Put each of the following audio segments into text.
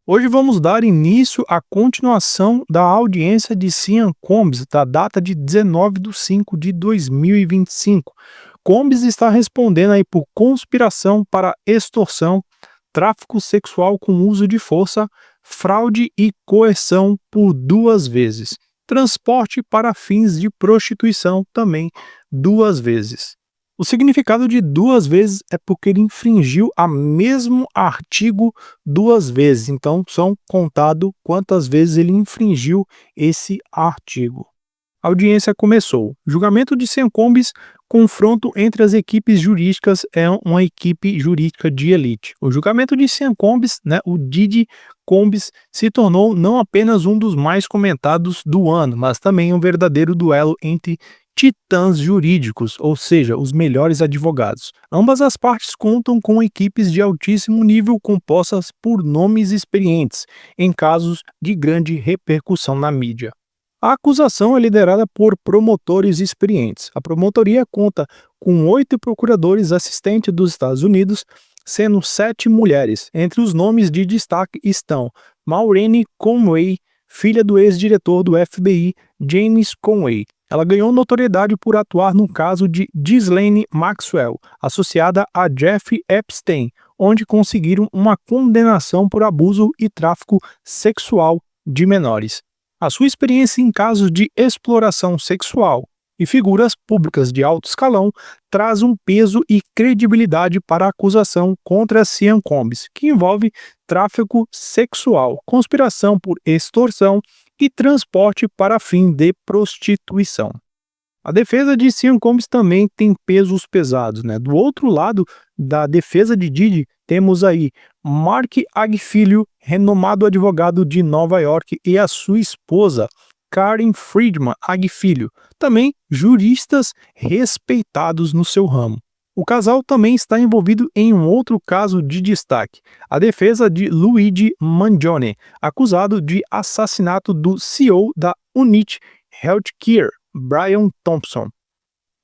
Hoje vamos dar início à continuação da audiência de Sean Combs, da data de 19 de 5 de 2025. Combs está respondendo aí por conspiração para extorsão, tráfico sexual com uso de força, fraude e coerção por 2 vezes. Transporte para fins de prostituição também 2 vezes. O significado de 2 vezes é porque ele infringiu a mesmo artigo 2 vezes. Então, são contado quantas vezes ele infringiu esse artigo. A audiência começou. Julgamento de Sean Combs, confronto entre as equipes jurídicas é uma equipe jurídica de elite. O julgamento de Sean Combs, o Diddy Combs, se tornou não apenas um dos mais comentados do ano, mas também um verdadeiro duelo entre titãs jurídicos, ou seja, os melhores advogados. Ambas as partes contam com equipes de altíssimo nível compostas por nomes experientes, em casos de grande repercussão na mídia. A acusação é liderada por promotores experientes. A promotoria conta com 8 procuradores assistentes dos Estados Unidos, sendo 7 mulheres. Entre os nomes de destaque estão Maureen Conway, filha do ex-diretor do FBI, James Conway. Ela ganhou notoriedade por atuar no caso de Ghislaine Maxwell, associada a Jeffrey Epstein, onde conseguiram uma condenação por abuso e tráfico sexual de menores. A sua experiência em casos de exploração sexual e figuras públicas de alto escalão traz um peso e credibilidade para a acusação contra Sean Combs, que envolve tráfico sexual, conspiração por extorsão e transporte para fim de prostituição. A defesa de Sean Combs também tem pesos pesados, Do outro lado da defesa de Diddy, temos aí Mark Ag Filho, renomado advogado de Nova York, e a sua esposa, Karen Friedman Ag Filho, também juristas respeitados no seu ramo. O casal também está envolvido em um outro caso de destaque, a defesa de Luigi Mangione, acusado de assassinato do CEO da Unit Healthcare, Brian Thompson.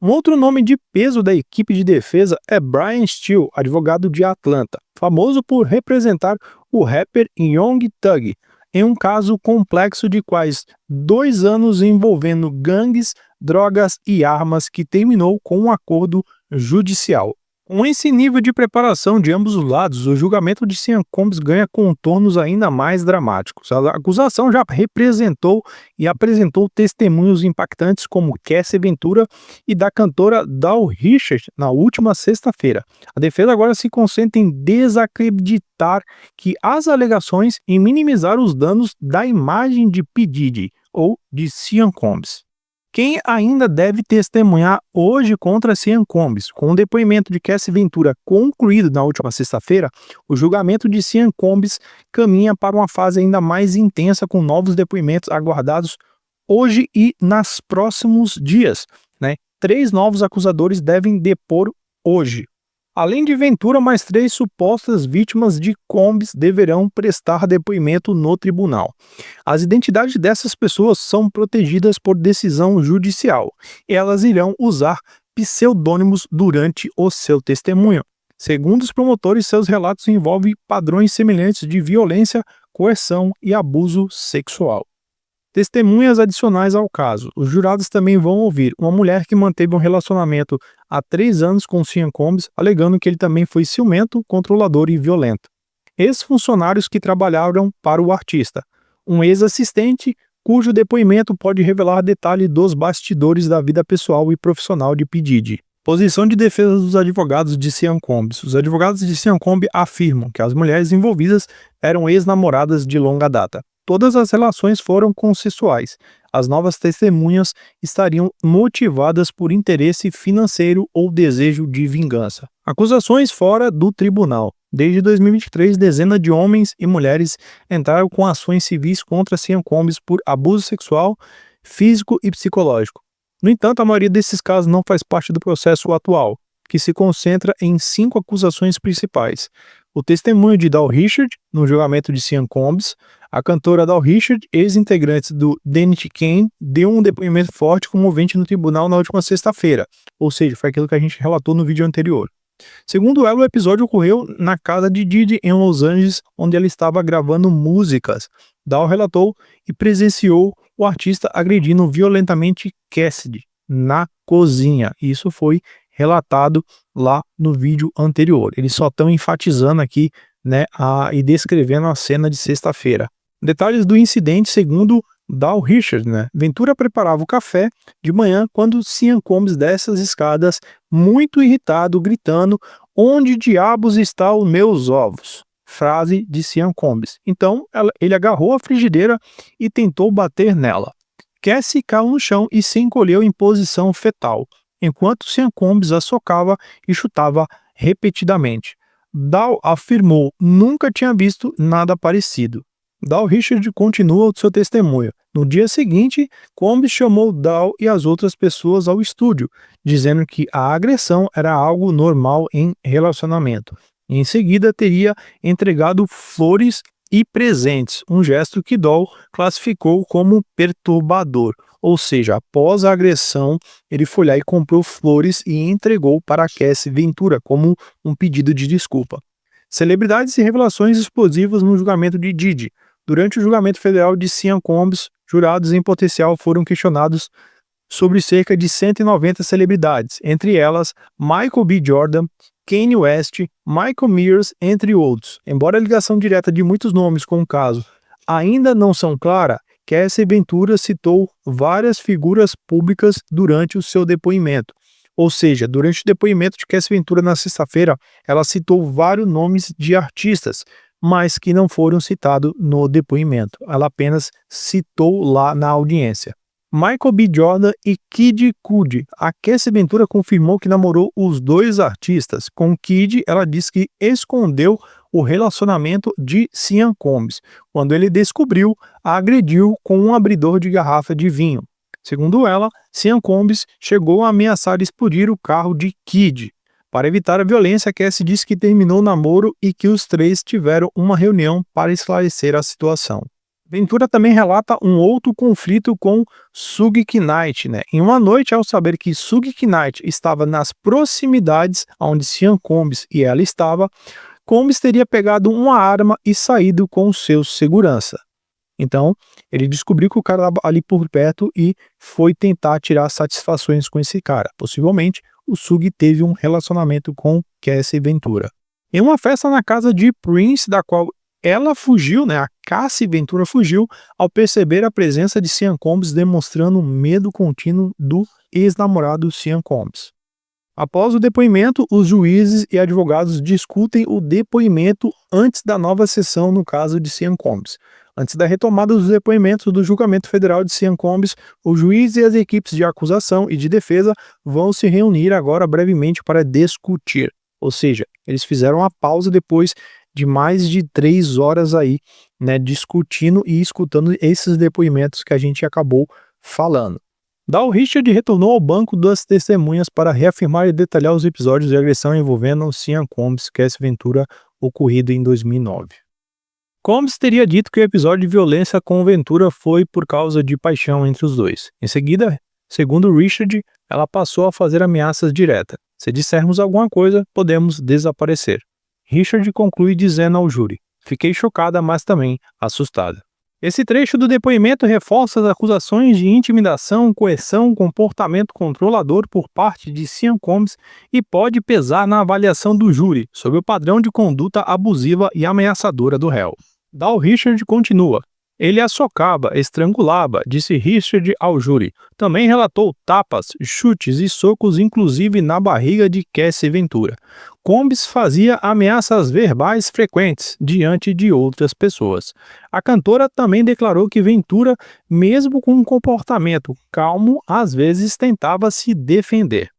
Um outro nome de peso da equipe de defesa é Brian Steele, advogado de Atlanta, famoso por representar o rapper Young Thug, em um caso complexo de quase 2 anos envolvendo gangues, drogas e armas que terminou com um acordo judicial. Com esse nível de preparação de ambos os lados, o julgamento de Sean Combs ganha contornos ainda mais dramáticos. A acusação já representou e apresentou testemunhos impactantes como Cassie Ventura e da cantora Doll Richard na última sexta-feira. A defesa agora se concentra em desacreditar que as alegações e minimizar os danos da imagem de P. Diddy ou de Sean Combs. Quem ainda deve testemunhar hoje contra Sean Combs? Com o depoimento de Cassie Ventura concluído na última sexta-feira, o julgamento de Sean Combs caminha para uma fase ainda mais intensa, com novos depoimentos aguardados hoje e nos próximos dias. 3 novos acusadores devem depor hoje. Além de Ventura, mais 3 supostas vítimas de Combs deverão prestar depoimento no tribunal. As identidades dessas pessoas são protegidas por decisão judicial. Elas irão usar pseudônimos durante o seu testemunho. Segundo os promotores, seus relatos envolvem padrões semelhantes de violência, coerção e abuso sexual. Testemunhas adicionais ao caso. Os jurados também vão ouvir uma mulher que manteve um relacionamento há 3 anos com Sean Combs, alegando que ele também foi ciumento, controlador e violento. Ex-funcionários que trabalharam para o artista. Um ex-assistente cujo depoimento pode revelar detalhes dos bastidores da vida pessoal e profissional de P. Diddy. Posição de defesa dos advogados de Sean Combs. Os advogados de Sean Combs afirmam que as mulheres envolvidas eram ex-namoradas de longa data. Todas as relações foram consensuais. As novas testemunhas estariam motivadas por interesse financeiro ou desejo de vingança. Acusações fora do tribunal. Desde 2023, dezenas de homens e mulheres entraram com ações civis contra Sean Combs por abuso sexual, físico e psicológico. No entanto, a maioria desses casos não faz parte do processo atual, que se concentra em 5 acusações principais. O testemunho de Doll Richard, no julgamento de Sean Combs. A cantora Doll Richard, ex-integrante do Danity Kane, deu um depoimento forte e comovente no tribunal na última sexta-feira, ou seja, foi aquilo que a gente relatou no vídeo anterior. Segundo ela, o episódio ocorreu na casa de Didi em Los Angeles, onde ela estava gravando músicas. Dow relatou e presenciou o artista agredindo violentamente Cassidy na cozinha. Isso foi relatado lá no vídeo anterior. Eles só estão enfatizando aqui, né, e descrevendo a cena de sexta-feira. Detalhes do incidente, segundo Dow Richard, né? Ventura preparava o café de manhã quando Sean Combs desce as escadas, muito irritado, gritando: "Onde diabos estão os meus ovos?" Frase de Sean Combs. Então, ele agarrou a frigideira e tentou bater nela. Cassie caiu no chão e se encolheu em posição fetal, enquanto Sean Combs a socava e chutava repetidamente. Dow afirmou nunca tinha visto nada parecido. Dow Richard continua o seu testemunho. No dia seguinte, Combs chamou Dow e as outras pessoas ao estúdio, dizendo que a agressão era algo normal em relacionamento. Em seguida, teria entregado flores e presentes, um gesto que Dow classificou como perturbador. Ou seja, após a agressão, ele foi lá e comprou flores e entregou para Cassie Ventura como um pedido de desculpa. Celebridades e revelações explosivas no julgamento de Didi. Durante o julgamento federal de Sean Combs, jurados em potencial foram questionados sobre cerca de 190 celebridades, entre elas Michael B. Jordan, Kanye West, Michael Myers, entre outros. Embora a ligação direta de muitos nomes com o caso ainda não são clara, Cassie Ventura citou várias figuras públicas durante o seu depoimento. Ou seja, durante o depoimento de Cassie Ventura na sexta-feira, ela citou vários nomes de artistas, mas que não foram citados no depoimento. Ela apenas citou lá na audiência. Michael B. Jordan e Kid Cudi. A Cassie Ventura confirmou que namorou os dois artistas. Com Kid, ela disse que escondeu o relacionamento de Sean Combs. Quando ele descobriu, a agrediu com um abridor de garrafa de vinho. Segundo ela, Sean Combs chegou a ameaçar explodir o carro de Kid. Para evitar a violência, Cassie disse que terminou o namoro e que os três tiveram uma reunião para esclarecer a situação. Ventura também relata um outro conflito com Suge Knight, né? Em uma noite, ao saber que Suge Knight estava nas proximidades onde Sean Combs e ela estava, Combs teria pegado uma arma e saído com seu segurança. Então, ele descobriu que o cara estava ali por perto e foi tentar tirar satisfações com esse cara. Possivelmente, o Suge teve um relacionamento com Cassie Ventura. Em uma festa na casa de Prince, da qual ela fugiu, né? A Cassie Ventura fugiu ao perceber a presença de Sean Combs, demonstrando medo contínuo do ex-namorado Sean Combs. Após o depoimento, os juízes e advogados discutem o depoimento antes da nova sessão no caso de Sean Combs. Antes da retomada dos depoimentos do julgamento federal de Sean Combs, o juiz e as equipes de acusação e de defesa vão se reunir agora brevemente para discutir. Ou seja, eles fizeram uma pausa depois de mais de 3 horas aí, né, discutindo e escutando esses depoimentos que a gente acabou falando. Dow Richard retornou ao banco das testemunhas para reafirmar e detalhar os episódios de agressão envolvendo Sean Combs e Cassie Ventura ocorrido em 2009. Combs teria dito que o episódio de violência com Ventura foi por causa de paixão entre os dois. Em seguida, segundo Richard, ela passou a fazer ameaças diretas. Se dissermos alguma coisa, podemos desaparecer. Richard conclui dizendo ao júri: "Fiquei chocada, mas também assustada." Esse trecho do depoimento reforça as acusações de intimidação, coerção, comportamento controlador por parte de Sean Combs e pode pesar na avaliação do júri sobre o padrão de conduta abusiva e ameaçadora do réu. Dow Richard continua: "Ele a socava, estrangulava", disse Richard ao júri. Também relatou tapas, chutes e socos, inclusive na barriga de Cassie Ventura. Combs fazia ameaças verbais frequentes diante de outras pessoas. A cantora também declarou que Ventura, mesmo com um comportamento calmo, às vezes tentava se defender.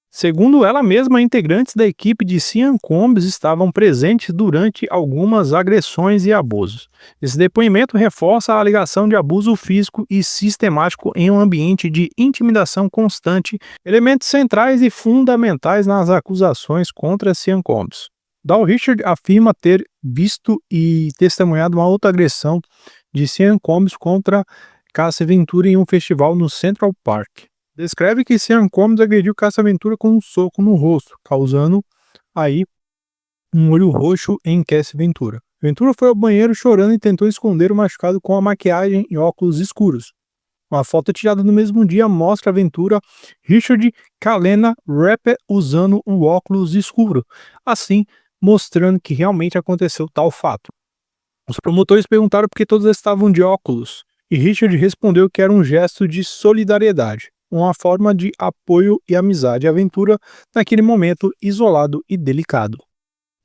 Segundo ela mesma, integrantes da equipe de Sean Combs estavam presentes durante algumas agressões e abusos. Esse depoimento reforça a alegação de abuso físico e sistemático em um ambiente de intimidação constante, elementos centrais e fundamentais nas acusações contra Sean Combs. Dow Richard afirma ter visto e testemunhado uma outra agressão de Sean Combs contra Cassie Ventura em um festival no Central Park. Descreve que Sean Combs agrediu Cassie Ventura com um soco no rosto, causando aí um olho roxo em Cassie Ventura. Ventura foi ao banheiro chorando e tentou esconder o machucado com a maquiagem e óculos escuros. Uma foto tirada no mesmo dia mostra a Ventura, Richard, Kalena, Rapper usando o óculos escuro, assim mostrando que realmente aconteceu tal fato. Os promotores perguntaram por que todos estavam de óculos, e Richard respondeu que era um gesto de solidariedade, uma forma de apoio e amizade à Ventura naquele momento isolado e delicado.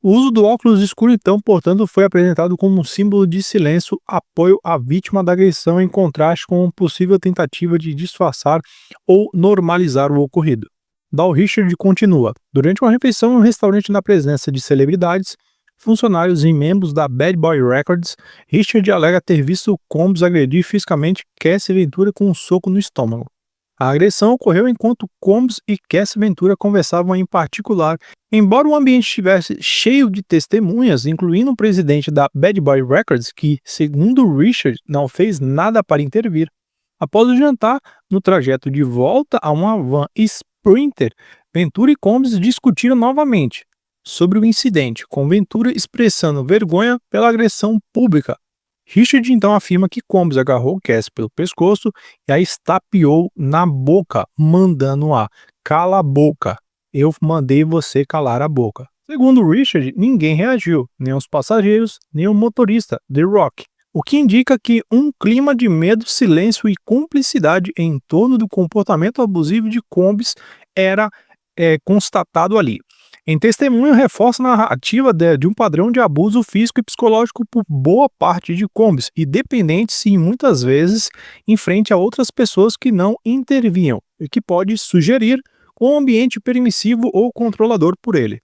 O uso do óculos escuro, então, portanto, foi apresentado como um símbolo de silêncio, apoio à vítima da agressão, em contraste com uma possível tentativa de disfarçar ou normalizar o ocorrido. Dal Richard continua: durante uma refeição em um restaurante na presença de celebridades, funcionários e membros da Bad Boy Records, Richard alega ter visto Combs agredir fisicamente Cassie Ventura com um soco no estômago. A agressão ocorreu enquanto Combs e Cassie Ventura conversavam em particular. Embora o ambiente estivesse cheio de testemunhas, incluindo o presidente da Bad Boy Records, que, segundo Richard, não fez nada para intervir. Após o jantar, no trajeto de volta a uma van Sprinter, Ventura e Combs discutiram novamente sobre o incidente, com Ventura expressando vergonha pela agressão pública. Richard então afirma que Combs agarrou Cassie pelo pescoço e a estapeou na boca, mandando-a: cala a boca, eu mandei você calar a boca. Segundo Richard, ninguém reagiu, nem os passageiros, nem o motorista, The Rock, o que indica que um clima de medo, silêncio e cumplicidade em torno do comportamento abusivo de Combs era constatado ali. Em testemunho, reforça a narrativa de um padrão de abuso físico e psicológico por boa parte de Combs, e dependentes e muitas vezes em frente a outras pessoas que não intervinham, o que pode sugerir um ambiente permissivo ou controlador por ele.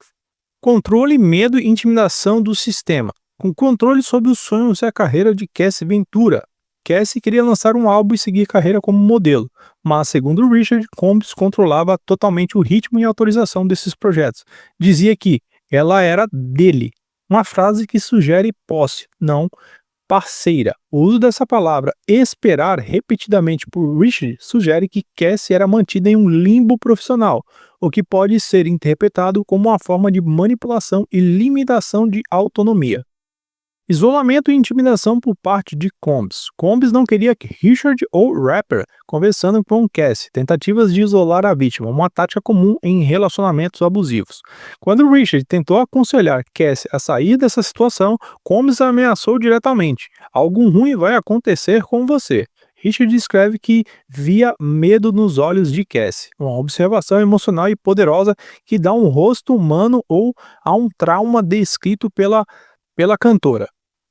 Controle, medo e intimidação do sistema. Com controle sobre os sonhos e a carreira de Cassie Ventura. Cassie queria lançar um álbum e seguir carreira como modelo, mas, segundo Richard, Combs controlava totalmente o ritmo e a autorização desses projetos. Dizia que ela era dele, uma frase que sugere posse, não parceira. O uso dessa palavra esperar repetidamente por Richard sugere que Cassie era mantida em um limbo profissional, o que pode ser interpretado como uma forma de manipulação e limitação de autonomia. Isolamento e intimidação por parte de Combs. Combs não queria que Richard ou Rapper conversando com Cassie, tentativas de isolar a vítima, uma tática comum em relacionamentos abusivos. Quando Richard tentou aconselhar Cassie a sair dessa situação, Combs ameaçou diretamente: algo ruim vai acontecer com você. Richard escreve que via medo nos olhos de Cassie, uma observação emocional e poderosa que dá um rosto humano ou a um trauma descrito pela cantora.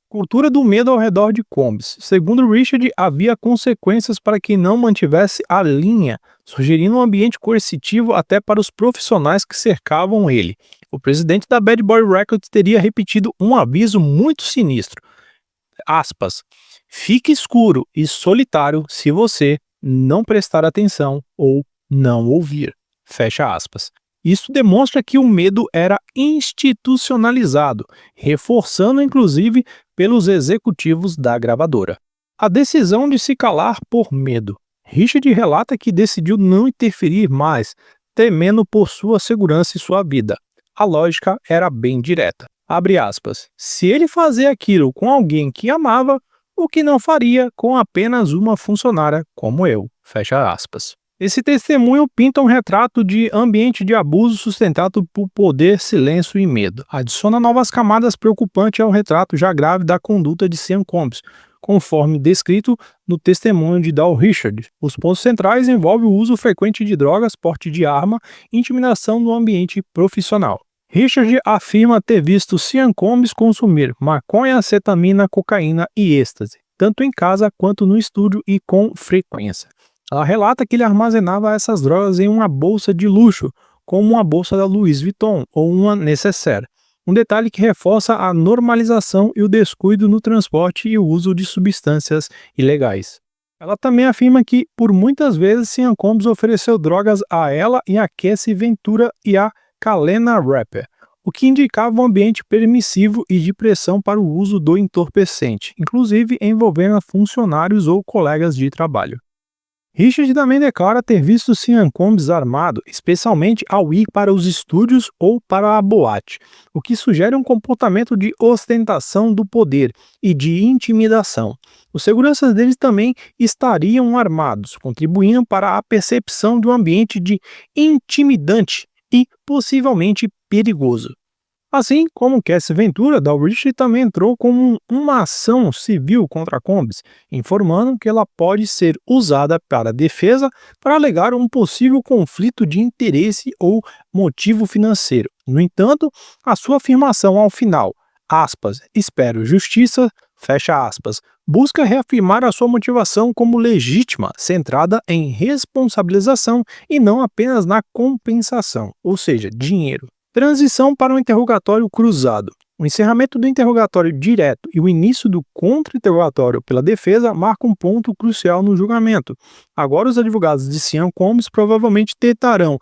Cultura do medo ao redor de Combs. Segundo Richard, havia consequências para quem não mantivesse a linha, sugerindo um ambiente coercitivo até para os profissionais que cercavam ele. O presidente da Bad Boy Records teria repetido um aviso muito sinistro. Aspas, fique escuro e solitário se você não prestar atenção ou não ouvir. Fecha aspas. Isso demonstra que o medo era institucionalizado, reforçando inclusive pelos executivos da gravadora. A decisão de se calar por medo. Richard relata que decidiu não interferir mais, temendo por sua segurança e sua vida. A lógica era bem direta. Abre aspas. Se ele fazia aquilo com alguém que amava, o que não faria com apenas uma funcionária como eu. Fecha aspas. Esse testemunho pinta um retrato de ambiente de abuso sustentado por poder, silêncio e medo. Adiciona novas camadas preocupantes ao retrato já grave da conduta de Sean Combs, conforme descrito no testemunho de Dal Richard. Os pontos centrais envolvem o uso frequente de drogas, porte de arma e intimidação no ambiente profissional. Richard afirma ter visto Sean Combs consumir maconha, acetamina, cocaína e êxtase, tanto em casa quanto no estúdio e com frequência. Ela relata que ele armazenava essas drogas em uma bolsa de luxo, como uma bolsa da Louis Vuitton ou uma nécessaire, um detalhe que reforça a normalização e o descuido no transporte e o uso de substâncias ilegais. Ela também afirma que, por muitas vezes, Sean Combs ofereceu drogas a ela e a Cassie Ventura e a Kalena Rapper, o que indicava um ambiente permissivo e de pressão para o uso do entorpecente, inclusive envolvendo funcionários ou colegas de trabalho. Richard também declara ter visto Sean Combs armado, especialmente ao ir para os estúdios ou para a boate, o que sugere um comportamento de ostentação do poder e de intimidação. Os seguranças deles também estariam armados, contribuindo para a percepção de um ambiente de intimidante e possivelmente perigoso. Assim como Cassie Ventura, Dalrymple também entrou com uma ação civil contra a Combs, informando que ela pode ser usada para defesa para alegar um possível conflito de interesse ou motivo financeiro. No entanto, a sua afirmação ao final, aspas, espero justiça, fecha aspas, busca reafirmar a sua motivação como legítima, centrada em responsabilização e não apenas na compensação, ou seja, dinheiro. Transição para um interrogatório cruzado. O encerramento do interrogatório direto e o início do contra-interrogatório pela defesa marcam um ponto crucial no julgamento. Agora, os advogados de Sean Combs provavelmente tentarão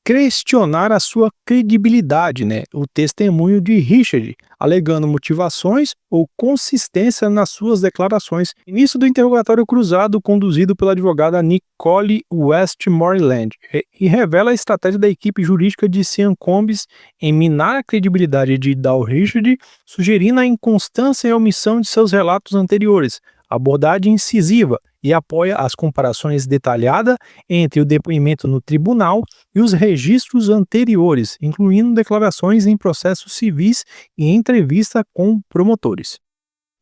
questionar a sua credibilidade, o testemunho de Richard, alegando motivações ou consistência nas suas declarações. Início do interrogatório cruzado conduzido pela advogada Nicole Westmoreland e revela a estratégia da equipe jurídica de Sean Combs em minar a credibilidade de Richard, sugerindo a inconstância e omissão de seus relatos anteriores, abordagem incisiva e apoia as comparações detalhadas entre o depoimento no tribunal e os registros anteriores, incluindo declarações em processos civis e entrevista com promotores.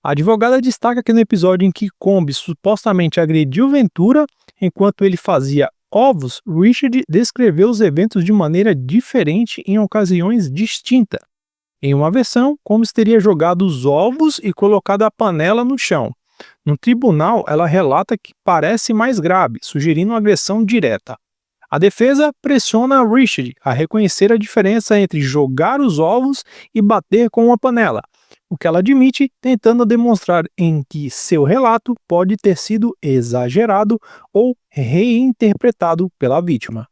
A advogada destaca que no episódio em que Combs supostamente agrediu Ventura enquanto ele fazia ovos, Richard descreveu os eventos de maneira diferente em ocasiões distintas. Em uma versão, Combs teria jogado os ovos e colocado a panela no chão. No tribunal, ela relata que parece mais grave, sugerindo uma agressão direta. A defesa pressiona Richard a reconhecer a diferença entre jogar os ovos e bater com uma panela, o que ela admite, tentando demonstrar em que seu relato pode ter sido exagerado ou reinterpretado pela vítima.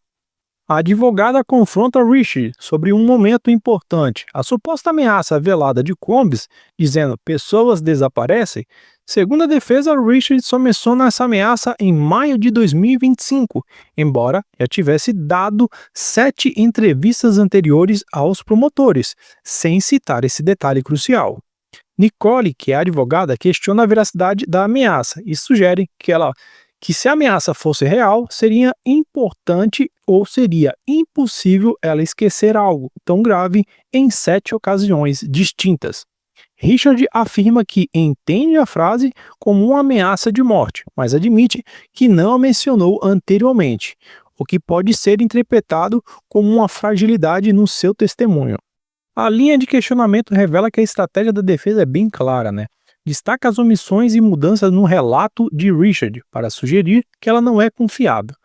A advogada confronta Richard sobre um momento importante, a suposta ameaça velada de Combs, dizendo pessoas desaparecem. Segundo a defesa, Richard só menciona essa ameaça em maio de 2025, embora já tivesse dado 7 entrevistas anteriores aos promotores, sem citar esse detalhe crucial. Nicole, que é a advogada, questiona a veracidade da ameaça e sugere que se a ameaça fosse real, seria importante ou seria impossível ela esquecer algo tão grave em 7 ocasiões distintas. Richard afirma que entende a frase como uma ameaça de morte, mas admite que não a mencionou anteriormente, o que pode ser interpretado como uma fragilidade no seu testemunho. A linha de questionamento revela que a estratégia da defesa é bem clara, Destaca as omissões e mudanças no relato de Richard para sugerir que ela não é confiável.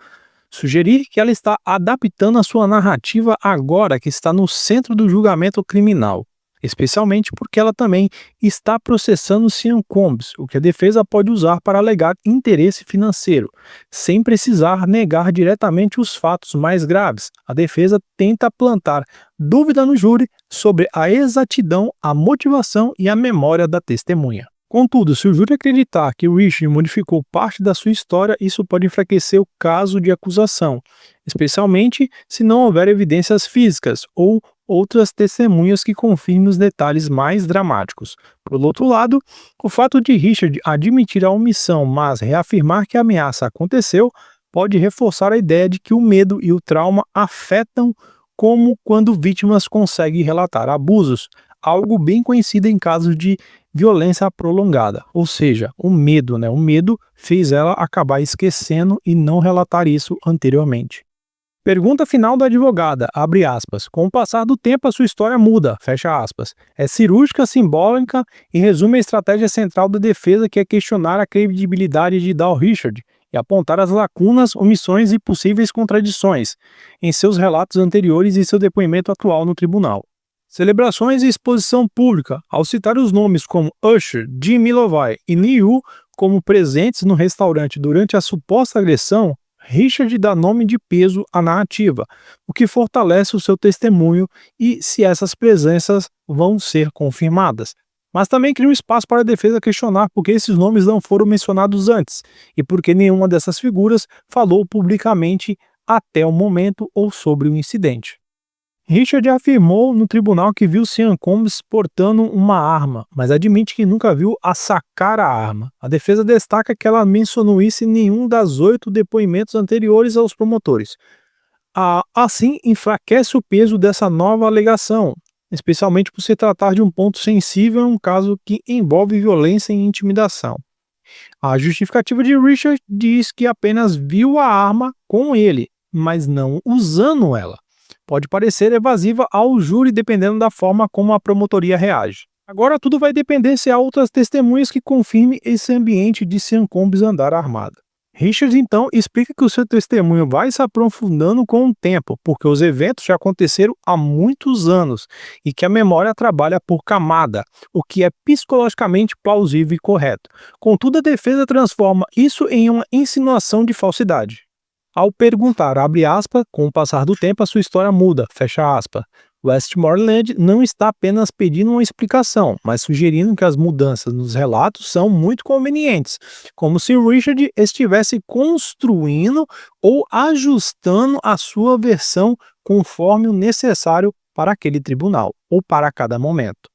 Sugerir que ela está adaptando a sua narrativa agora que está no centro do julgamento criminal, especialmente porque ela também está processando Sean Combs, o que a defesa pode usar para alegar interesse financeiro, sem precisar negar diretamente os fatos mais graves. A defesa tenta plantar dúvida no júri sobre a exatidão, a motivação e a memória da testemunha. Contudo, se o júri acreditar que Richard modificou parte da sua história, isso pode enfraquecer o caso de acusação, especialmente se não houver evidências físicas ou outras testemunhas que confirmem os detalhes mais dramáticos. Por outro lado, o fato de Richard admitir a omissão, mas reafirmar que a ameaça aconteceu, pode reforçar a ideia de que o medo e o trauma afetam como quando vítimas conseguem relatar abusos, algo bem conhecido em casos de violência prolongada, ou seja, o medo, O medo fez ela acabar esquecendo e não relatar isso anteriormente. Pergunta final da advogada, abre aspas, com o passar do tempo a sua história muda, fecha aspas. É cirúrgica, simbólica e resume a estratégia central da defesa, que é questionar a credibilidade de Richard e apontar as lacunas, omissões e possíveis contradições em seus relatos anteriores e seu depoimento atual no tribunal. Celebrações e exposição pública, ao citar os nomes como Usher, Jimmy Lovai e Niu como presentes no restaurante durante a suposta agressão, Richard dá nome de peso à narrativa, o que fortalece o seu testemunho e se essas presenças vão ser confirmadas. Mas também cria um espaço para a defesa questionar por que esses nomes não foram mencionados antes e por que nenhuma dessas figuras falou publicamente até o momento ou sobre o incidente. Richard afirmou no tribunal que viu Sean Combs portando uma arma, mas admite que nunca viu a sacar a arma. A defesa destaca que ela mencionou isso em nenhum das 8 depoimentos anteriores aos promotores. Assim, enfraquece o peso dessa nova alegação, especialmente por se tratar de um ponto sensível em um caso que envolve violência e intimidação. A justificativa de Richard diz que apenas viu a arma com ele, mas não usando ela. Pode parecer evasiva ao júri dependendo da forma como a promotoria reage. Agora tudo vai depender se há outras testemunhas que confirmem esse ambiente de Sean Combs andar armado. Richard então explica que o seu testemunho vai se aprofundando com o tempo, porque os eventos já aconteceram há muitos anos e que a memória trabalha por camada, o que é psicologicamente plausível e correto. Contudo, a defesa transforma isso em uma insinuação de falsidade. Ao perguntar, abre aspas, com o passar do tempo a sua história muda, fecha aspas. Westmoreland não está apenas pedindo uma explicação, mas sugerindo que as mudanças nos relatos são muito convenientes, como se Richard estivesse construindo ou ajustando a sua versão conforme o necessário para aquele tribunal ou para cada momento.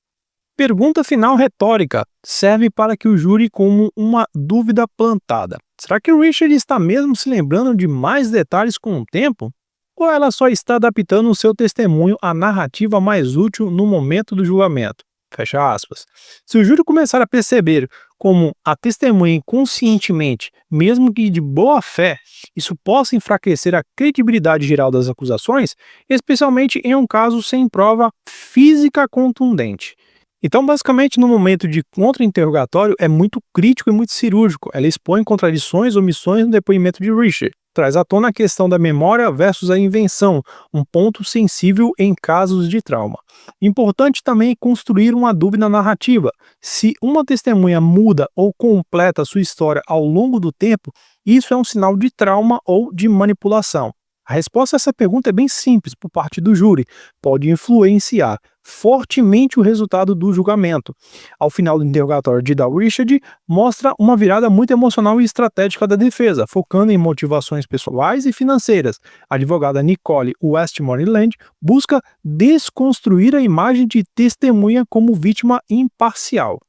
Pergunta final retórica serve para que o júri como uma dúvida plantada. Será que Richard está mesmo se lembrando de mais detalhes com o tempo? Ou ela só está adaptando o seu testemunho à narrativa mais útil no momento do julgamento? Fecha aspas. Se o júri começar a perceber como a testemunha inconscientemente, mesmo que de boa fé, isso possa enfraquecer a credibilidade geral das acusações, especialmente em um caso sem prova física contundente. Então, basicamente, no momento de contra-interrogatório, é muito crítico e muito cirúrgico. Ela expõe contradições, omissões no depoimento de Richard. Traz à tona a questão da memória versus a invenção, um ponto sensível em casos de trauma. Importante também construir uma dúvida narrativa. Se uma testemunha muda ou completa sua história ao longo do tempo, isso é um sinal de trauma ou de manipulação. A resposta a essa pergunta é bem simples por parte do júri. Pode influenciar fortemente o resultado do julgamento. Ao final do interrogatório de Richard, mostra uma virada muito emocional e estratégica da defesa, focando em motivações pessoais e financeiras. A advogada Nicole Westmoreland busca desconstruir a imagem de testemunha como vítima imparcial,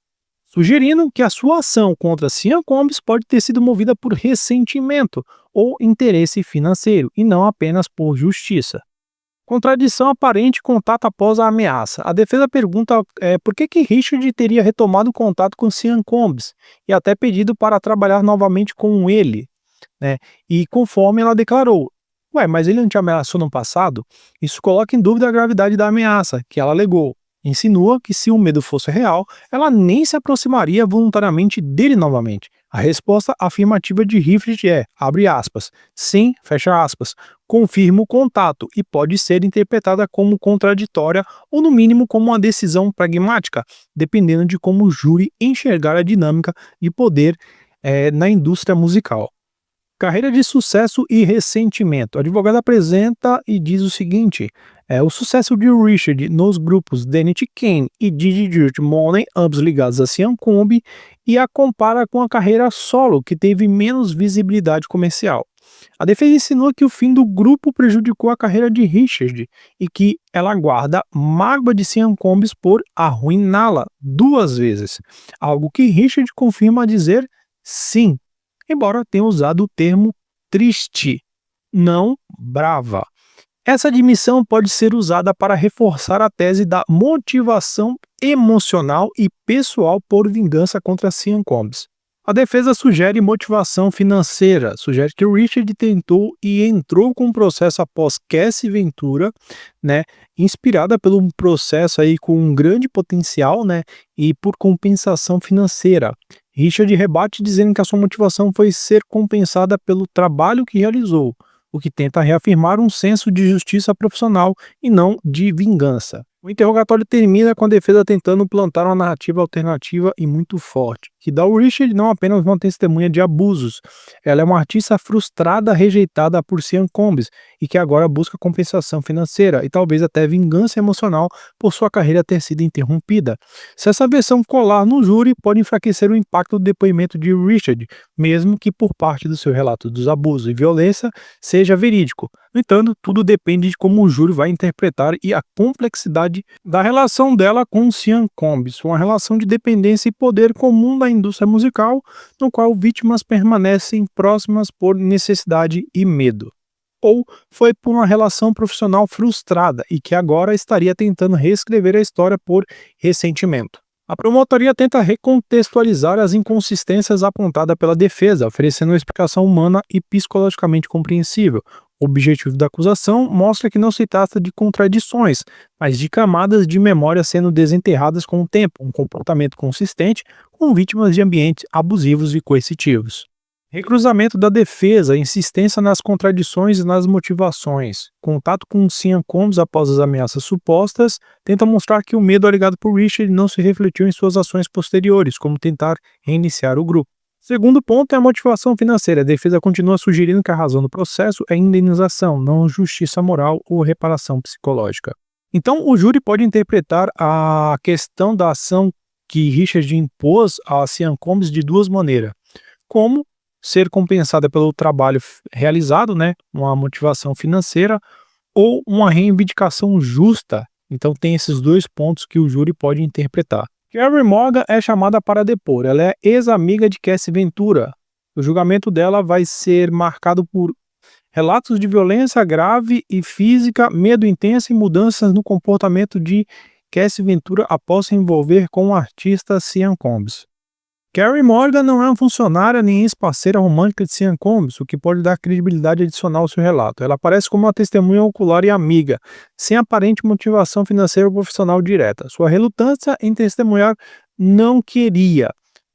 sugerindo que a sua ação contra Sean Combs pode ter sido movida por ressentimento ou interesse financeiro, e não apenas por justiça. Contradição aparente e contato após a ameaça. A defesa pergunta por que Richard teria retomado o contato com Sean Combs e até pedido para trabalhar novamente com ele, né? E conforme ela declarou, mas ele não te ameaçou no passado? Isso coloca em dúvida a gravidade da ameaça, que ela alegou. Insinua que se o medo fosse real, ela nem se aproximaria voluntariamente dele novamente. A resposta afirmativa de Richard é, abre aspas, sim, fecha aspas, confirma o contato e pode ser interpretada como contraditória ou no mínimo como uma decisão pragmática, dependendo de como o júri enxergar a dinâmica de poder na indústria musical. Carreira de sucesso e ressentimento. O advogado apresenta e diz o seguinte, o sucesso de Richard nos grupos Danity Kane e Didi Dirt Money, ambos ligados a Sean Combs, e a compara com a carreira solo, que teve menos visibilidade comercial. A defesa insinua que o fim do grupo prejudicou a carreira de Richard e que ela guarda mágoa de Sean Combs por arruiná-la 2 vezes, algo que Richard confirma a dizer sim, embora tenha usado o termo triste, não brava. Essa admissão pode ser usada para reforçar a tese da motivação emocional e pessoal por vingança contra Sean Combs. A defesa sugere motivação financeira, sugere que Richard tentou e entrou com um processo após Cassie Ventura, inspirada pelo processo aí com um grande potencial, e por compensação financeira. Richard rebate dizendo que a sua motivação foi ser compensada pelo trabalho que realizou, o que tenta reafirmar um senso de justiça profissional e não de vingança. O interrogatório termina com a defesa tentando plantar uma narrativa alternativa e muito forte, que Doll Richard não é apenas uma testemunha de abusos, ela é uma artista frustrada, rejeitada por Sean Combs e que agora busca compensação financeira e talvez até vingança emocional por sua carreira ter sido interrompida. Se essa versão colar no júri, pode enfraquecer o impacto do depoimento de Richard, mesmo que por parte do seu relato dos abusos e violência seja verídico. No entanto, tudo depende de como o júri vai interpretar e a complexidade da relação dela com Sean Combs, uma relação de dependência e poder comum da indústria musical, no qual vítimas permanecem próximas por necessidade e medo. Ou foi por uma relação profissional frustrada e que agora estaria tentando reescrever a história por ressentimento. A promotoria tenta recontextualizar as inconsistências apontadas pela defesa, oferecendo uma explicação humana e psicologicamente compreensível. O objetivo da acusação mostra que não se trata de contradições, mas de camadas de memória sendo desenterradas com o tempo, um comportamento consistente com vítimas de ambientes abusivos e coercitivos. Recruzamento da defesa, insistência nas contradições e nas motivações. Contato com Sean Combs após as ameaças supostas tenta mostrar que o medo alegado por Richard não se refletiu em suas ações posteriores, como tentar reiniciar o grupo. Segundo ponto é a motivação financeira. A defesa continua sugerindo que a razão do processo é indenização, não justiça moral ou reparação psicológica. Então, o júri pode interpretar a questão da ação que Richard impôs a Sean Combs de duas maneiras. Como ser compensada pelo trabalho realizado, uma motivação financeira, ou uma reivindicação justa. Então, tem esses dois pontos que o júri pode interpretar. Carey Morgan é chamada para depor. Ela é ex-amiga de Cassie Ventura. O julgamento dela vai ser marcado por relatos de violência grave e física, medo intenso e mudanças no comportamento de Cassie Ventura após se envolver com o artista Sean Combs. Carey Morgan não é uma funcionária nem ex-parceira romântica de Sean Combs, o que pode dar credibilidade adicional ao seu relato. Ela aparece como uma testemunha ocular e amiga, sem aparente motivação financeira ou profissional direta. Sua relutância em testemunhar não queria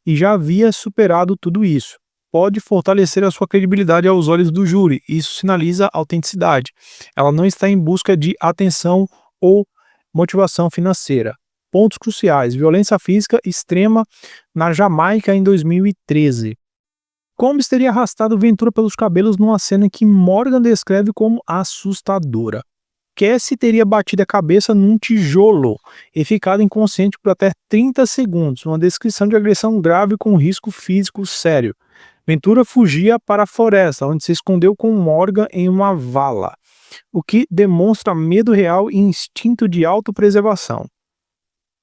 e já havia superado tudo isso. Pode fortalecer a sua credibilidade aos olhos do júri. Isso sinaliza autenticidade. Ela não está em busca de atenção ou motivação financeira. Pontos cruciais: violência física extrema na Jamaica em 2013. Combs teria arrastado Ventura pelos cabelos numa cena que Morgan descreve como assustadora. Cassie teria batido a cabeça num tijolo e ficado inconsciente por até 30 segundos, uma descrição de agressão grave com risco físico sério. Ventura fugia para a floresta, onde se escondeu com Morgan em uma vala, o que demonstra medo real e instinto de autopreservação.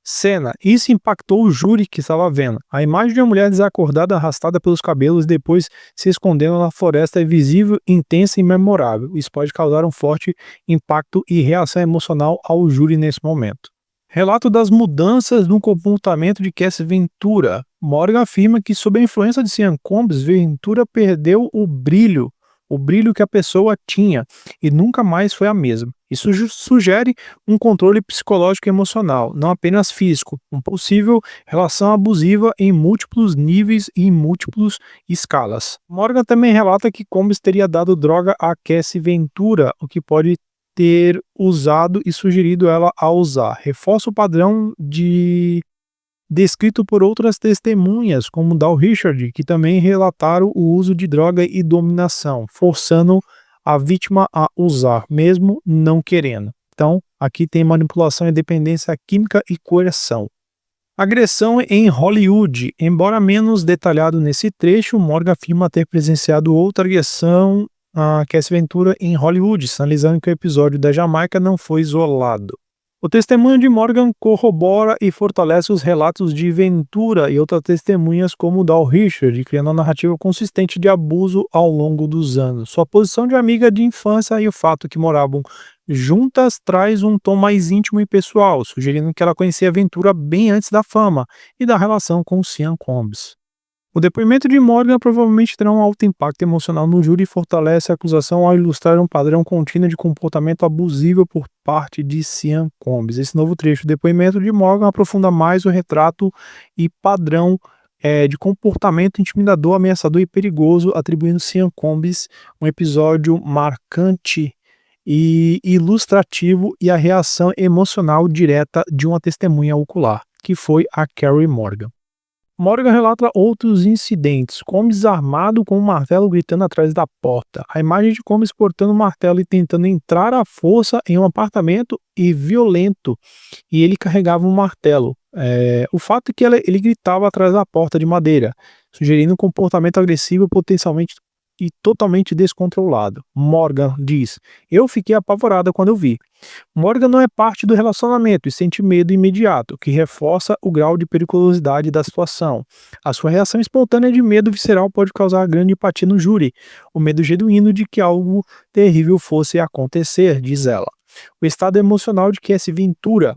Cena. Isso impactou o júri que estava vendo. A imagem de uma mulher desacordada arrastada pelos cabelos depois se escondendo na floresta é visível, intensa e memorável. Isso pode causar um forte impacto e reação emocional ao júri nesse momento. Relato das mudanças no comportamento de Cassie Ventura. Morgan afirma que sob a influência de Sean Combs, Ventura perdeu o brilho que a pessoa tinha e nunca mais foi a mesma. Isso sugere um controle psicológico e emocional, não apenas físico, uma possível relação abusiva em múltiplos níveis e em múltiplas escalas. Morgan também relata que Combs teria dado droga a Cassie Ventura, o que pode ter usado e sugerido ela a usar. Reforça o padrão descrito por outras testemunhas, como Doll Richard, que também relataram o uso de droga e dominação, forçando a vítima a usar, mesmo não querendo. Então, aqui tem manipulação e dependência química e coerção. Agressão em Hollywood. Embora menos detalhado nesse trecho, Morgan afirma ter presenciado outra agressão a Cassie Ventura em Hollywood, sinalizando que o episódio da Jamaica não foi isolado. O testemunho de Morgan corrobora e fortalece os relatos de Ventura e outras testemunhas como Doll Richard, criando uma narrativa consistente de abuso ao longo dos anos. Sua posição de amiga de infância e o fato que moravam juntas traz um tom mais íntimo e pessoal, sugerindo que ela conhecia Ventura bem antes da fama e da relação com Sean Combs. O depoimento de Morgan provavelmente terá um alto impacto emocional no júri e fortalece a acusação ao ilustrar um padrão contínuo de comportamento abusivo por parte de Sean Combs. Esse novo trecho do depoimento de Morgan aprofunda mais o retrato e padrão de comportamento intimidador, ameaçador e perigoso, atribuindo Sean Combs um episódio marcante e ilustrativo e a reação emocional direta de uma testemunha ocular, que foi a Carey Morgan. Morgan relata outros incidentes, Combs armado com um martelo gritando atrás da porta, a imagem de Combs portando o martelo e tentando entrar à força em um apartamento e violento, e ele carregava um martelo. O fato é que ele gritava atrás da porta de madeira, sugerindo um comportamento agressivo potencialmente e totalmente descontrolado. Morgan diz: "Eu fiquei apavorada quando eu vi. Morgan não é parte do relacionamento e sente medo imediato, que reforça o grau de periculosidade da situação. A sua reação espontânea de medo visceral pode causar grande empatia no júri, o medo genuíno de que algo terrível fosse acontecer", diz ela. O estado emocional de Cassie Ventura.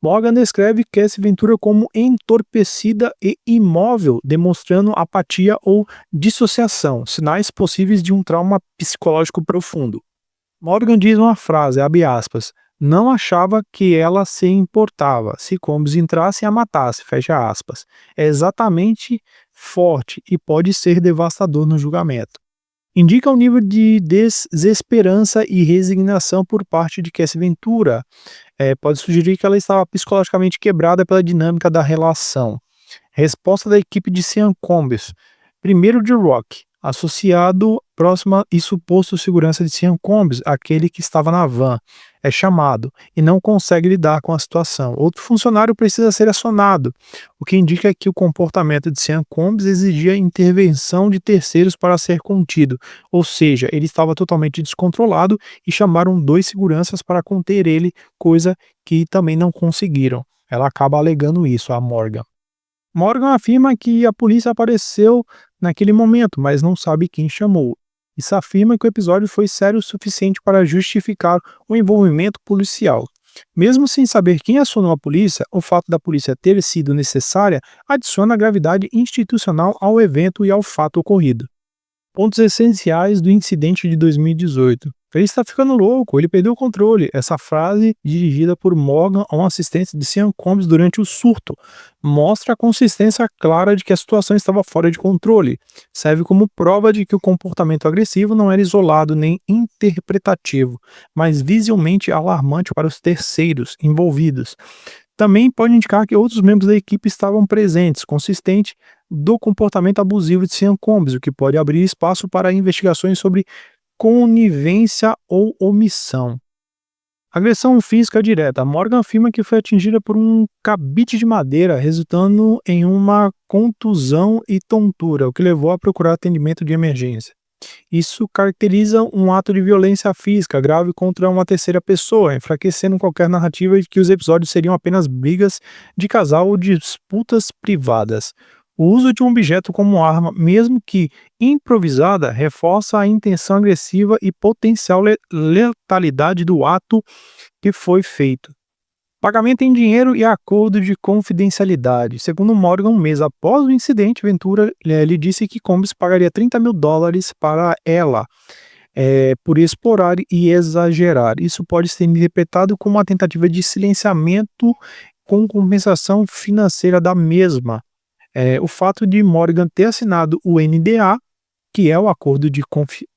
Morgan descreve Cassie Ventura como entorpecida e imóvel, demonstrando apatia ou dissociação, sinais possíveis de um trauma psicológico profundo. Morgan diz uma frase, abre aspas, "não achava que ela se importava se Combs entrasse e a matasse", fecha aspas. É exatamente forte e pode ser devastador no julgamento. Indica um nível de desesperança e resignação por parte de Cassie Ventura. Pode sugerir que ela estava psicologicamente quebrada pela dinâmica da relação. Resposta da equipe de Sean Combs. Primeiro de Rock, associado próxima e suposto segurança de Sean Combs, aquele que estava na van, é chamado e não consegue lidar com a situação. Outro funcionário precisa ser acionado, o que indica que o comportamento de Sean Combs exigia intervenção de terceiros para ser contido, ou seja, ele estava totalmente descontrolado e chamaram 2 seguranças para conter ele, coisa que também não conseguiram. Ela acaba alegando isso, a Morgan. Morgan afirma que a polícia apareceu naquele momento, mas não sabe quem chamou. Isso afirma que o episódio foi sério o suficiente para justificar o envolvimento policial. Mesmo sem saber quem acionou a polícia, o fato da polícia ter sido necessária adiciona gravidade institucional ao evento e ao fato ocorrido. Pontos essenciais do incidente de 2018. Ele está ficando louco, ele perdeu o controle. Essa frase, dirigida por Morgan a um assistente de Sean Combs durante o surto, mostra a consistência clara de que a situação estava fora de controle. Serve como prova de que o comportamento agressivo não era isolado nem interpretativo, mas visivelmente alarmante para os terceiros envolvidos. Também pode indicar que outros membros da equipe estavam presentes, consistente do comportamento abusivo de Sean Combs, o que pode abrir espaço para investigações sobre conivência ou omissão. Agressão física direta. Morgan afirma que foi atingida por um cabide de madeira, resultando em uma contusão e tontura, o que levou a procurar atendimento de emergência. Isso caracteriza um ato de violência física grave contra uma terceira pessoa, enfraquecendo qualquer narrativa de que os episódios seriam apenas brigas de casal ou disputas privadas. O uso de um objeto como arma, mesmo que improvisada, reforça a intenção agressiva e potencial letalidade do ato que foi feito. Pagamento em dinheiro e acordo de confidencialidade. Segundo Morgan, um mês após o incidente, Ventura lhe disse que Combs pagaria $30.000 para ela por explorar e exagerar. Isso pode ser interpretado como uma tentativa de silenciamento com compensação financeira da mesma. O fato de Morgan ter assinado o NDA, que é o acordo de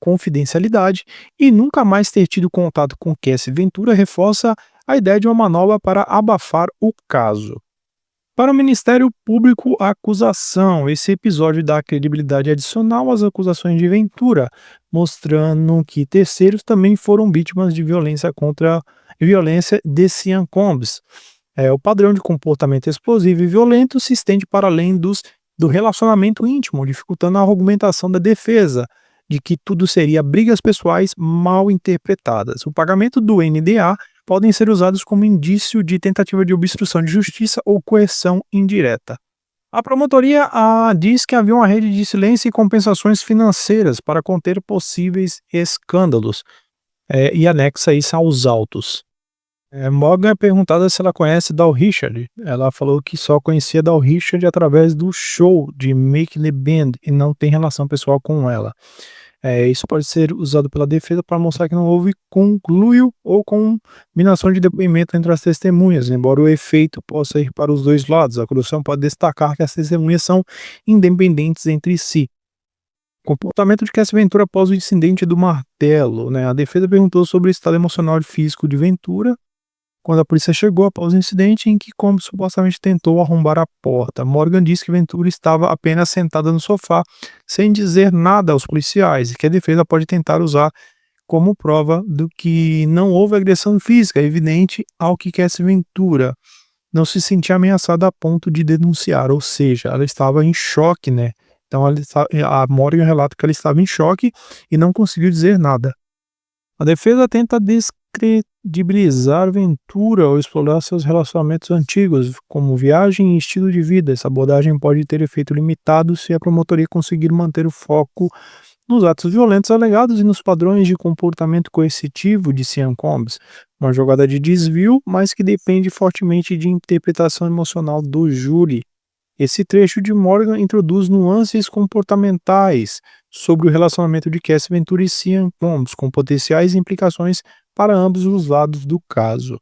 confidencialidade, e nunca mais ter tido contato com Cassie Ventura reforça a ideia de uma manobra para abafar o caso. Para o Ministério Público, a acusação. Esse episódio dá credibilidade adicional às acusações de Ventura, mostrando que terceiros também foram vítimas de violência de Sean Combs. O padrão de comportamento explosivo e violento se estende para além do relacionamento íntimo, dificultando a argumentação da defesa de que tudo seria brigas pessoais mal interpretadas. O pagamento do NDA podem ser usados como indício de tentativa de obstrução de justiça ou coerção indireta. A promotoria diz que havia uma rede de silêncio e compensações financeiras para conter possíveis escândalos e anexa isso aos autos. Morgan é perguntada se ela conhece Dal Richard. Ela falou que só conhecia Dal Richard através do show de Make the Band e não tem relação pessoal com ela. Isso pode ser usado pela defesa para mostrar que não houve conluio ou combinação de depoimento entre as testemunhas, embora o efeito possa ir para os dois lados. A acusação pode destacar que as testemunhas são independentes entre si. Comportamento de Cassie Ventura após o incidente do martelo, né? A defesa perguntou sobre o estado emocional e físico de Ventura quando a polícia chegou após o incidente em que Combs supostamente tentou arrombar a porta. Morgan disse que Ventura estava apenas sentada no sofá, sem dizer nada aos policiais, e que a defesa pode tentar usar como prova do que não houve agressão física evidente ao que Cassie Ventura não se sentia ameaçada a ponto de denunciar, ou seja, ela estava em choque, né? Então a Morgan relata que ela estava em choque e não conseguiu dizer nada. A defesa tenta descredibilizar Ventura ao explorar seus relacionamentos antigos, como viagem e estilo de vida. Essa abordagem pode ter efeito limitado se a promotoria conseguir manter o foco nos atos violentos alegados e nos padrões de comportamento coercitivo de Sean Combs, uma jogada de desvio, mas que depende fortemente de interpretação emocional do júri. Esse trecho de Morgan introduz nuances comportamentais sobre o relacionamento de Cassie Ventura e Sean Combs, com potenciais implicações para ambos os lados do caso.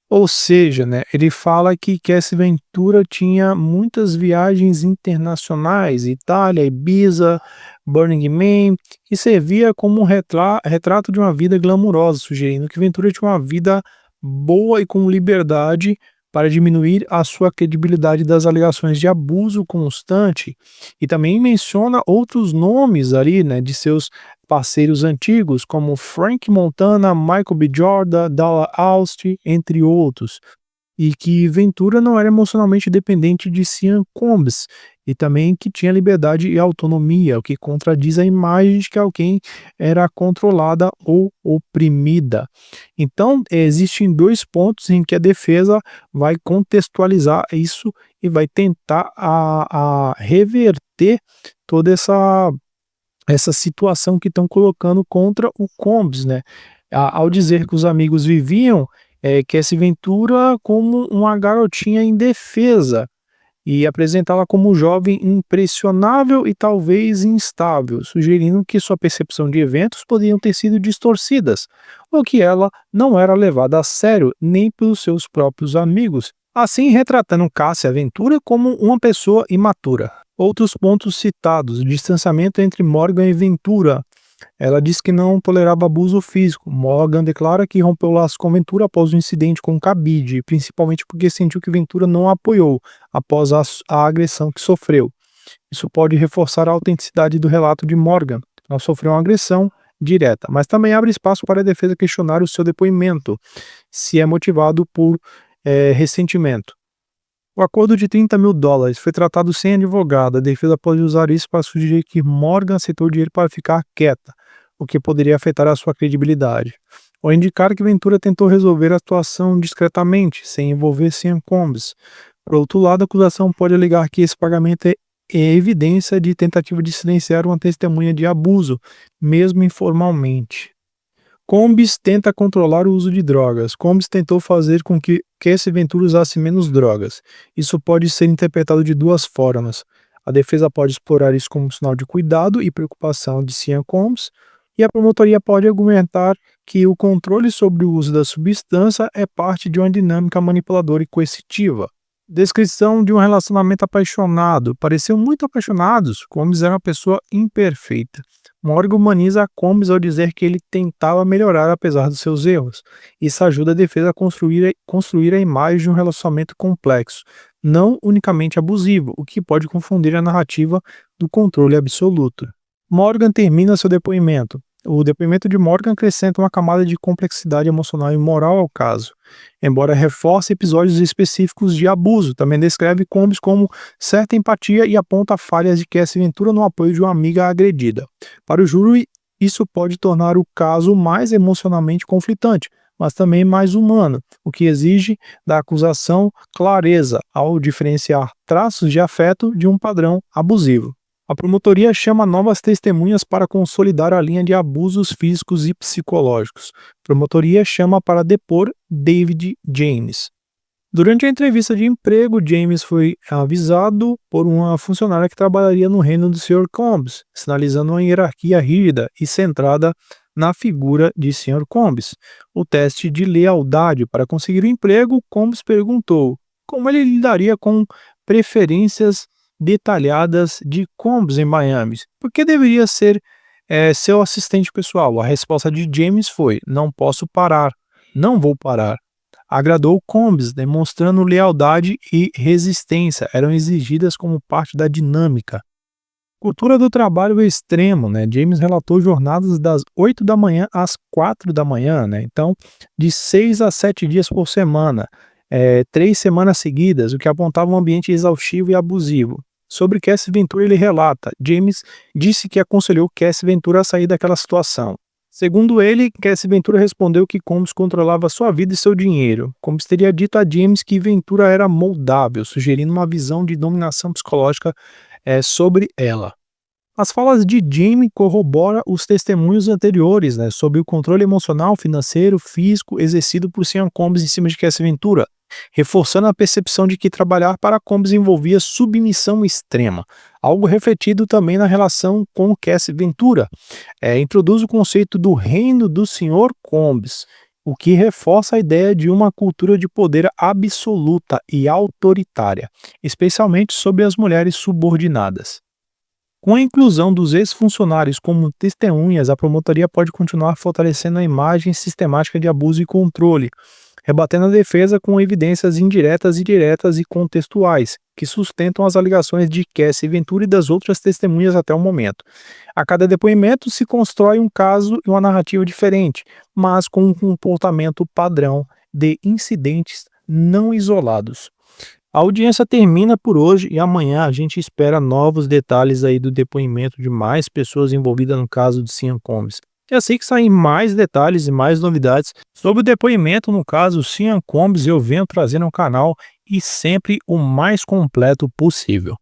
Ou seja, né, ele fala que Cassie Ventura tinha muitas viagens internacionais, Itália, Ibiza, Burning Man, e servia como um retrato de uma vida glamurosa, sugerindo que Ventura tinha uma vida boa e com liberdade para diminuir a sua credibilidade das alegações de abuso constante. E também menciona outros nomes ali, né, de seus parceiros antigos, como Frank Montana, Michael B. Jordan, Dalla Austin, entre outros, e que Ventura não era emocionalmente dependente de Sean Combs, e também que tinha liberdade e autonomia, o que contradiz a imagem de que alguém era controlada ou oprimida. Então, existem dois pontos em que a defesa vai contextualizar isso e vai tentar a reverter toda essa situação que estão colocando contra o Combs, né? Ao dizer que os amigos viviam Cassie Ventura como uma garotinha indefesa e apresentá-la como jovem impressionável e talvez instável, sugerindo que sua percepção de eventos podiam ter sido distorcidas, ou que ela não era levada a sério nem pelos seus próprios amigos, assim retratando Cassie Ventura como uma pessoa imatura. Outros pontos citados: distanciamento entre Morgan e Ventura. Ela diz que não tolerava abuso físico. Morgan declara que rompeu o laço com Ventura após o incidente com Cabide, principalmente porque sentiu que Ventura não a apoiou após a agressão que sofreu. Isso pode reforçar a autenticidade do relato de Morgan. Ela sofreu uma agressão direta, mas também abre espaço para a defesa questionar o seu depoimento, se é motivado por ressentimento. O acordo de $30.000 foi tratado sem advogado. A defesa pode usar isso para sugerir que Morgan aceitou o dinheiro para ficar quieta, o que poderia afetar a sua credibilidade. Ou indicar que Ventura tentou resolver a situação discretamente, sem envolver Sean Combs. Por outro lado, a acusação pode alegar que esse pagamento é evidência de tentativa de silenciar uma testemunha de abuso, mesmo informalmente. Combs tenta controlar o uso de drogas. Combs tentou fazer com que Cassie Ventura usasse menos drogas. Isso pode ser interpretado de duas formas. A defesa pode explorar isso como um sinal de cuidado e preocupação de Sean Combs, e a promotoria pode argumentar que o controle sobre o uso da substância é parte de uma dinâmica manipuladora e coercitiva. Descrição de um relacionamento apaixonado. Pareciam muito apaixonados. Combs era uma pessoa imperfeita. Morgan humaniza Combs ao dizer que ele tentava melhorar apesar dos seus erros. Isso ajuda a defesa a construir a imagem de um relacionamento complexo, não unicamente abusivo, o que pode confundir a narrativa do controle absoluto. Morgan termina seu depoimento. O depoimento de Morgan acrescenta uma camada de complexidade emocional e moral ao caso. Embora reforce episódios específicos de abuso, também descreve Combs como certa empatia e aponta falhas de Cassie Ventura no apoio de uma amiga agredida. Para o júri, isso pode tornar o caso mais emocionalmente conflitante, mas também mais humano, o que exige da acusação clareza ao diferenciar traços de afeto de um padrão abusivo. A promotoria chama novas testemunhas para consolidar a linha de abusos físicos e psicológicos. A promotoria chama para depor David James. Durante a entrevista de emprego, James foi avisado por uma funcionária que trabalharia no reino do Sr. Combs, sinalizando uma hierarquia rígida e centrada na figura de Sr. Combs. O teste de lealdade para conseguir o emprego, Combs perguntou como ele lidaria com preferências detalhadas de Combs em Miami. Por que deveria ser seu assistente pessoal? A resposta de James foi: não posso parar, não vou parar. Agradou Combs, demonstrando lealdade e resistência, eram exigidas como parte da dinâmica. Cultura do trabalho extremo, né? James relatou jornadas das 8 da manhã às 4 da manhã, né? Então, de 6 a 7 dias por semana, 3 semanas seguidas, o que apontava um ambiente exaustivo e abusivo. Sobre Cassie Ventura, ele relata: James disse que aconselhou Cassie Ventura a sair daquela situação. Segundo ele, Cassie Ventura respondeu que Combs controlava sua vida e seu dinheiro. Combs teria dito a James que Ventura era moldável, sugerindo uma visão de dominação psicológica sobre ela. As falas de Jamie corroboram os testemunhos anteriores, né, sobre o controle emocional, financeiro, físico exercido por Sean Combs em cima de Cassie Ventura, reforçando a percepção de que trabalhar para Combs envolvia submissão extrema, algo refletido também na relação com Cassie Ventura. Introduz o conceito do reino do Sr. Combs, o que reforça a ideia de uma cultura de poder absoluta e autoritária, especialmente sobre as mulheres subordinadas. Com a inclusão dos ex-funcionários como testemunhas, a promotoria pode continuar fortalecendo a imagem sistemática de abuso e controle, rebatendo a defesa com evidências indiretas e diretas e contextuais, que sustentam as alegações de Cassie Ventura e das outras testemunhas até o momento. A cada depoimento se constrói um caso e uma narrativa diferente, mas com um comportamento padrão de incidentes não isolados. A audiência termina por hoje e amanhã a gente espera novos detalhes aí do depoimento de mais pessoas envolvidas no caso de Sean Combs. E assim que saem mais detalhes e mais novidades sobre o depoimento no caso Sean Combs, eu venho trazendo ao canal e sempre o mais completo possível.